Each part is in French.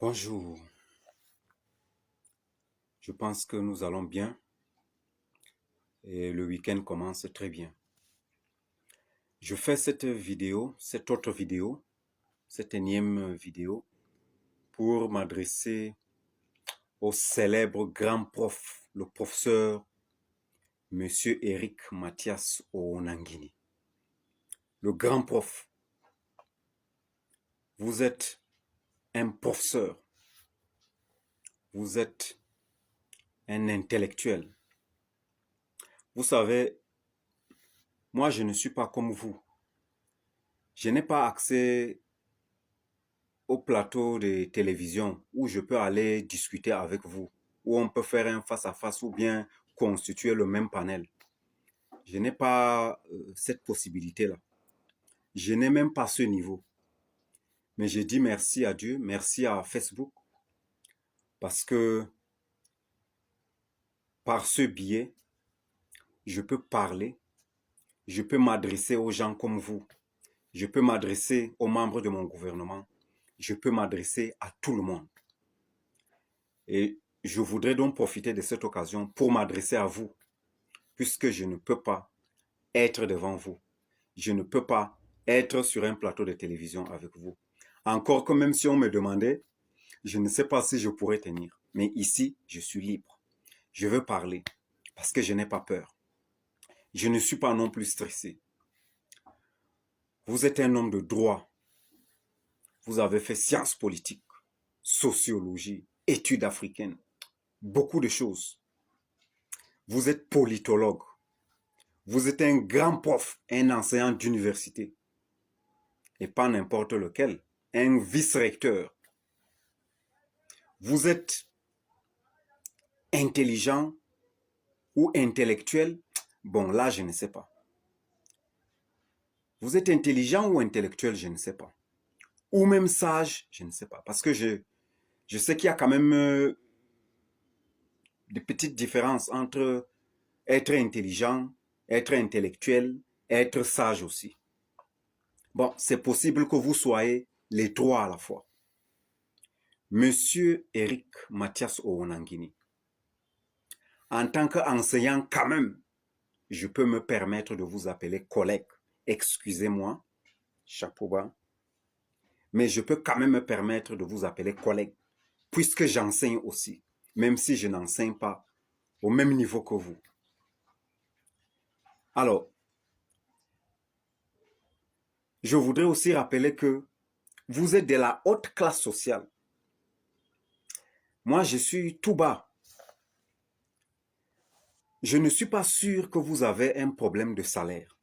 Bonjour, je pense que nous allons bien et le week-end commence très bien. Je fais cette autre vidéo, cette énième vidéo pour m'adresser au célèbre grand prof, le professeur Monsieur Eric Mathias Onangini. Le grand prof, vous êtes un professeur, vous êtes un intellectuel. Vous savez, moi je ne suis pas comme vous. Je n'ai pas accès au plateau de télévision où je peux aller discuter avec vous, où on peut faire un face-à-face ou bien constituer le même panel. Je n'ai pas cette possibilité-là. Je n'ai même pas ce niveau. Mais je dis merci à Dieu, merci à Facebook, parce que par ce biais, je peux parler, je peux m'adresser aux gens comme vous, je peux m'adresser aux membres de mon gouvernement, je peux m'adresser à tout le monde. Et je voudrais donc profiter de cette occasion pour m'adresser à vous, puisque je ne peux pas être devant vous. Je ne peux pas être sur un plateau de télévision avec vous. Encore que même si on me demandait, je ne sais pas si je pourrais tenir. Mais ici, je suis libre. Je veux parler parce que je n'ai pas peur. Je ne suis pas non plus stressé. Vous êtes un homme de droit. Vous avez fait sciences politiques, sociologie, études africaines, beaucoup de choses. Vous êtes politologue. Vous êtes un grand prof, un enseignant d'université. Et pas n'importe lequel, un vice-recteur. Vous êtes intelligent ou intellectuel. Bon, là, je ne sais pas. Vous êtes intelligent ou intellectuel, je ne sais pas. Ou même sage, je ne sais pas. Parce que je sais qu'il y a quand même des petites différences entre être intelligent, être intellectuel, être sage aussi. Bon, c'est possible que vous soyez les trois à la fois. Monsieur Eric Mathias Onangini, en tant qu'enseignant quand même, je peux me permettre de vous appeler collègue. Excusez-moi, chapeau bas. Mais je peux quand même me permettre de vous appeler collègue, puisque j'enseigne aussi, même si je n'enseigne pas au même niveau que vous. Alors, je voudrais aussi rappeler que vous êtes de la haute classe sociale. Moi, je suis tout bas. Je ne suis pas sûr que vous avez un problème de salaire.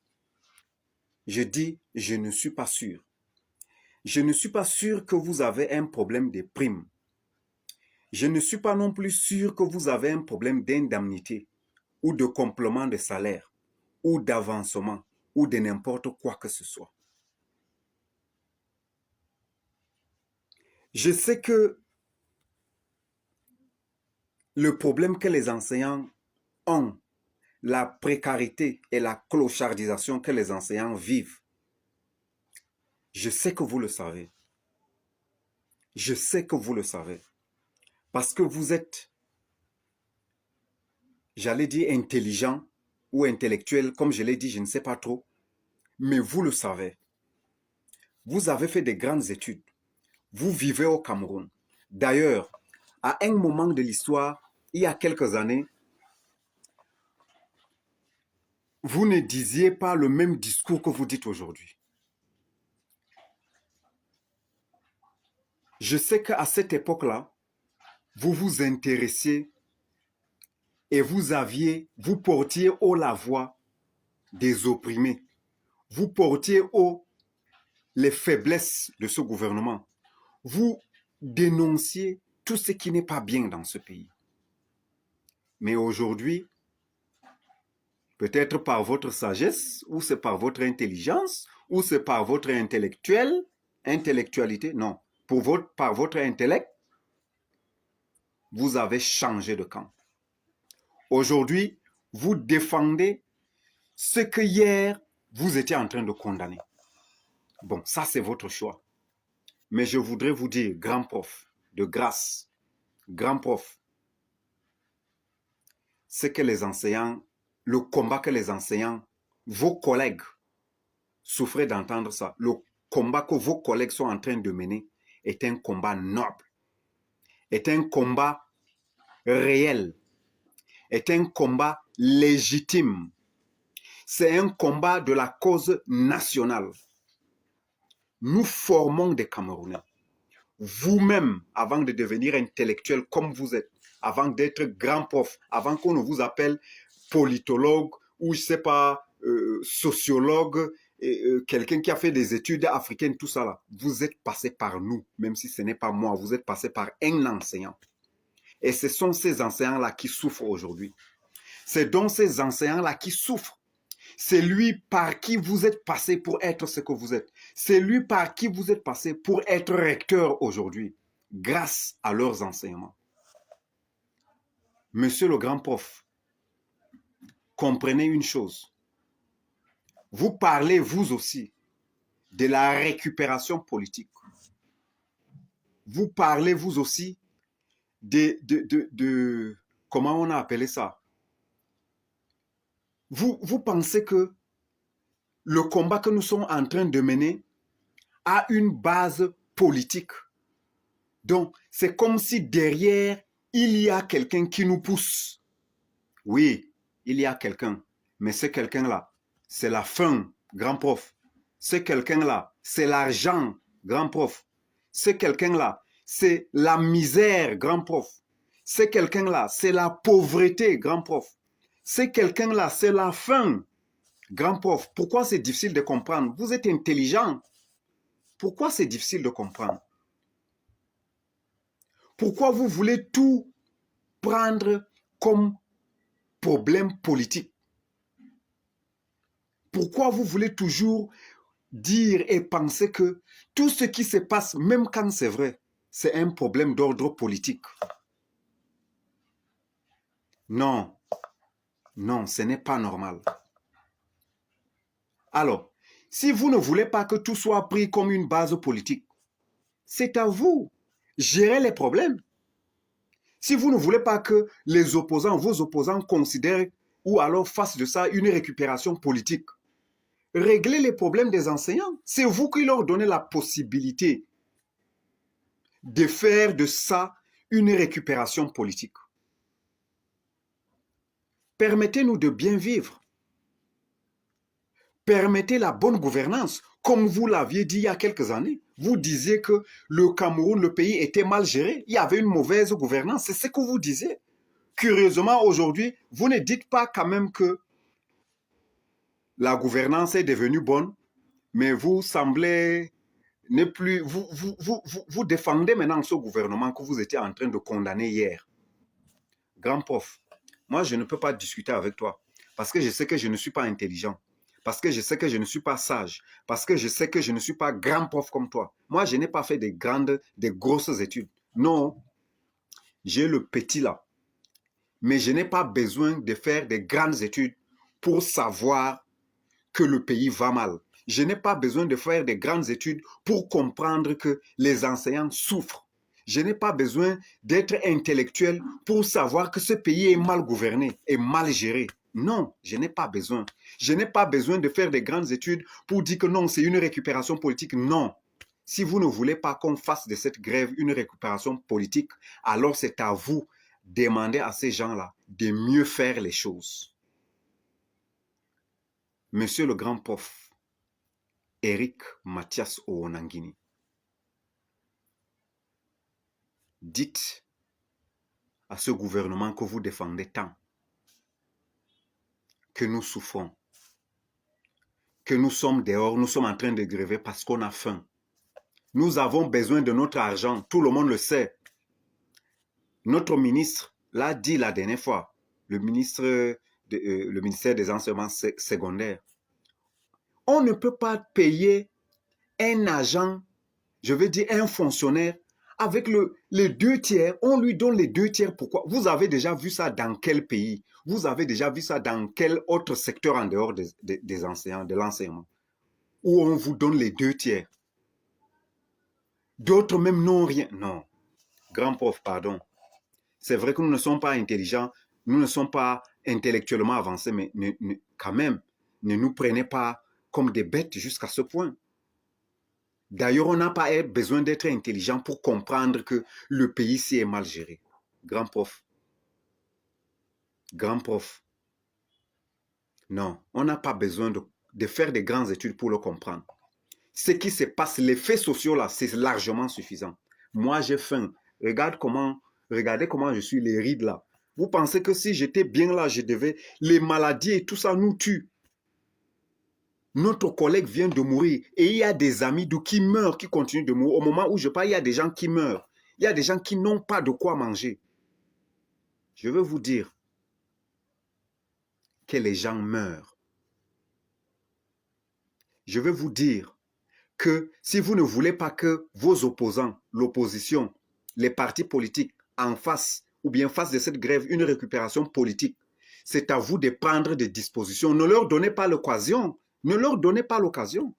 Je dis, je ne suis pas sûr. Je ne suis pas sûr que vous avez un problème de primes. Je ne suis pas non plus sûr que vous avez un problème d'indemnité ou de complément de salaire ou d'avancement ou de n'importe quoi que ce soit. Je sais que le problème que les enseignants ont, la précarité et la clochardisation que les enseignants vivent, je sais que vous le savez. Je sais que vous le savez. Parce que vous êtes, j'allais dire intelligent ou intellectuel, comme je l'ai dit, je ne sais pas trop, mais vous le savez. Vous avez fait des grandes études. Vous vivez au Cameroun. D'ailleurs, à un moment de l'histoire, il y a quelques années, vous ne disiez pas le même discours que vous dites aujourd'hui. Je sais qu'à cette époque-là, vous vous intéressiez et vous portiez haut la voix des opprimés. Vous portiez haut les faiblesses de ce gouvernement. Vous dénonciez tout ce qui n'est pas bien dans ce pays. Mais aujourd'hui, peut-être par votre sagesse, ou c'est par votre intelligence, ou c'est par votre intellectualité, non, par votre intellect, vous avez changé de camp. Aujourd'hui, vous défendez ce que hier, vous étiez en train de condamner. Bon, ça c'est votre choix. Mais je voudrais vous dire, grand prof, de grâce, grand prof, c'est que les enseignants, le combat que les enseignants, vos collègues, souffrez d'entendre ça. Le combat que vos collègues sont en train de mener est un combat noble, est un combat réel, est un combat légitime. C'est un combat de la cause nationale. Nous formons des Camerounais. Vous-même, avant de devenir intellectuel comme vous êtes, avant d'être grand prof, avant qu'on ne vous appelle politologue ou je sais pas, sociologue, quelqu'un qui a fait des études africaines, tout ça là, vous êtes passé par nous, même si ce n'est pas moi, vous êtes passé par un enseignant. Et ce sont ces enseignants-là qui souffrent aujourd'hui. C'est donc ces enseignants-là qui souffrent. C'est lui par qui vous êtes passé pour être ce que vous êtes. C'est lui par qui vous êtes passé pour être recteur aujourd'hui, grâce à leurs enseignements. Monsieur le grand prof, comprenez une chose. Vous parlez, vous aussi, de la récupération politique. Vous parlez, vous aussi, de comment on a appelé ça? Vous pensez que le combat que nous sommes en train de mener a une base politique. Donc, c'est comme si derrière, il y a quelqu'un qui nous pousse. Oui, il y a quelqu'un. Mais ce quelqu'un-là, c'est la faim, grand prof. Ce quelqu'un-là, c'est l'argent, grand prof. Ce quelqu'un-là, c'est la misère, grand prof. Ce quelqu'un-là, c'est la pauvreté, grand prof. Ce quelqu'un-là, c'est la faim, grand prof. Pourquoi c'est difficile de comprendre? Vous êtes intelligent. Pourquoi c'est difficile de comprendre? Pourquoi vous voulez tout prendre comme problème politique? Pourquoi vous voulez toujours dire et penser que tout ce qui se passe, même quand c'est vrai, c'est un problème d'ordre politique? Non, non, ce n'est pas normal. Alors, si vous ne voulez pas que tout soit pris comme une base politique, c'est à vous. Gérez les problèmes. Si vous ne voulez pas que les opposants, vos opposants considèrent ou alors fassent de ça une récupération politique, réglez les problèmes des enseignants. C'est vous qui leur donnez la possibilité de faire de ça une récupération politique. Permettez-nous de bien vivre. Permettez la bonne gouvernance. Comme vous l'aviez dit il y a quelques années, vous disiez que le Cameroun, le pays était mal géré. Il y avait une mauvaise gouvernance. C'est ce que vous disiez. Curieusement, aujourd'hui, vous ne dites pas quand même que la gouvernance est devenue bonne, mais vous semblez ne plus... Vous défendez maintenant ce gouvernement que vous étiez en train de condamner hier. Grand prof, moi, je ne peux pas discuter avec toi parce que je sais que je ne suis pas intelligent. Parce que je sais que je ne suis pas sage, parce que je sais que je ne suis pas grand prof comme toi. Moi, je n'ai pas fait des grosses études. Non, j'ai le petit là. Mais je n'ai pas besoin de faire des grandes études pour savoir que le pays va mal. Je n'ai pas besoin de faire des grandes études pour comprendre que les enseignants souffrent. Je n'ai pas besoin d'être intellectuel pour savoir que ce pays est mal gouverné et mal géré. Non, je n'ai pas besoin. Je n'ai pas besoin de faire des grandes études pour dire que non, c'est une récupération politique. Non. Si vous ne voulez pas qu'on fasse de cette grève une récupération politique, alors c'est à vous de demander à ces gens-là de mieux faire les choses. Monsieur le grand prof, Eric Mathias Ouonangini, dites à ce gouvernement que vous défendez tant que nous souffrons, que nous sommes dehors, nous sommes en train de gréver parce qu'on a faim. Nous avons besoin de notre argent, tout le monde le sait. Notre ministre l'a dit la dernière fois, le ministère des enseignements secondaires. On ne peut pas payer un agent, je veux dire un fonctionnaire, avec les 2/3, on lui donne les 2/3. Pourquoi? Vous avez déjà vu ça dans quel pays? Vous avez déjà vu ça dans quel autre secteur en dehors des enseignants, de l'enseignement? Où on vous donne les 2/3. D'autres même n'ont rien. Non. grand prof, pardon. C'est vrai que nous ne sommes pas intelligents, nous ne sommes pas intellectuellement avancés, mais quand même, ne nous prenez pas comme des bêtes jusqu'à ce point. D'ailleurs, on n'a pas besoin d'être intelligent pour comprendre que le pays s'y est mal géré. Grand prof. Grand prof. Non, on n'a pas besoin de faire des grandes études pour le comprendre. Ce qui se passe, les faits sociaux là, c'est largement suffisant. Moi, j'ai faim. Regardez comment je suis, les rides là. Vous pensez que si j'étais bien là, je devais... Les maladies et tout ça nous tuent. Notre collègue vient de mourir et il y a des amis qui meurent, qui continuent de mourir. Au moment où je parle, il y a des gens qui meurent. Il y a des gens qui n'ont pas de quoi manger. Je veux vous dire que les gens meurent. Je veux vous dire que si vous ne voulez pas que vos opposants, l'opposition, les partis politiques en face ou bien fassent de cette grève une récupération politique, c'est à vous de prendre des dispositions. Ne leur donnez pas l'occasion. Ne leur donnez pas l'occasion.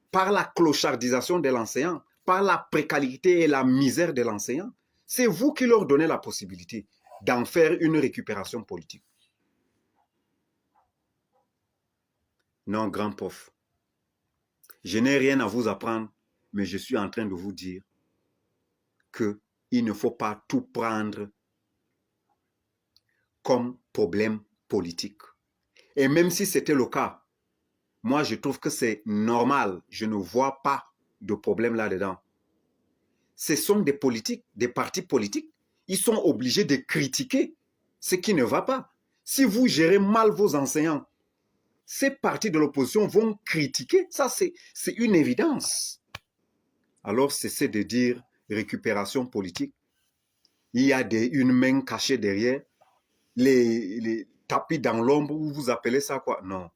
Par la clochardisation de l'enseignant, par la précarité et la misère de l'enseignant, c'est vous qui leur donnez la possibilité d'en faire une récupération politique. Non, grand prof. Je n'ai rien à vous apprendre, mais je suis en train de vous dire qu'il ne faut pas tout prendre comme problème politique. Et même si c'était le cas, moi je trouve que c'est normal. Je ne vois pas de problème là-dedans. Ce sont des politiques, des partis politiques. Ils sont obligés de critiquer ce qui ne va pas. Si vous gérez mal vos enseignants, ces partis de l'opposition vont critiquer. Ça, c'est une évidence. Alors, cessez de dire récupération politique. Il y a une main cachée derrière. Les tapis dans l'ombre, vous appelez ça quoi? Non.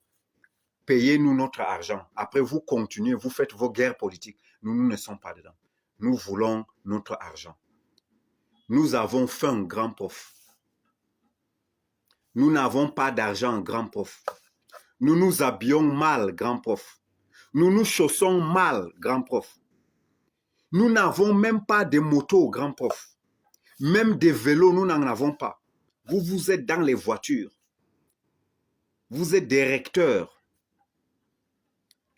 Payez-nous notre argent. Après, vous continuez, vous faites vos guerres politiques. Nous ne sommes pas dedans. Nous voulons notre argent. Nous avons faim, grand prof. Nous n'avons pas d'argent, grand prof. Nous nous habillons mal, grand prof. Nous nous chaussons mal, grand prof. Nous n'avons même pas de motos, grand prof. Même des vélos, nous n'en avons pas. Vous êtes dans les voitures. Vous êtes des recteurs.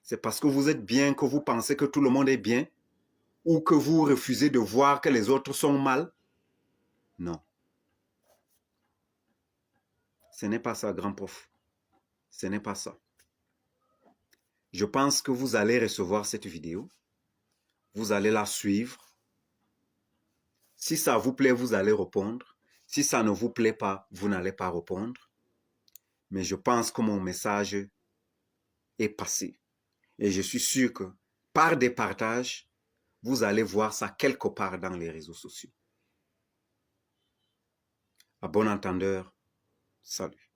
C'est parce que vous êtes bien que vous pensez que tout le monde est bien ou que vous refusez de voir que les autres sont mal. Non. Ce n'est pas ça, grand prof. Ce n'est pas ça. Je pense que vous allez recevoir cette vidéo. Vous allez la suivre. Si ça vous plaît, vous allez répondre. Si ça ne vous plaît pas, vous n'allez pas répondre. Mais je pense que mon message est passé. Et je suis sûr que par des partages, vous allez voir ça quelque part dans les réseaux sociaux. À bon entendeur, salut.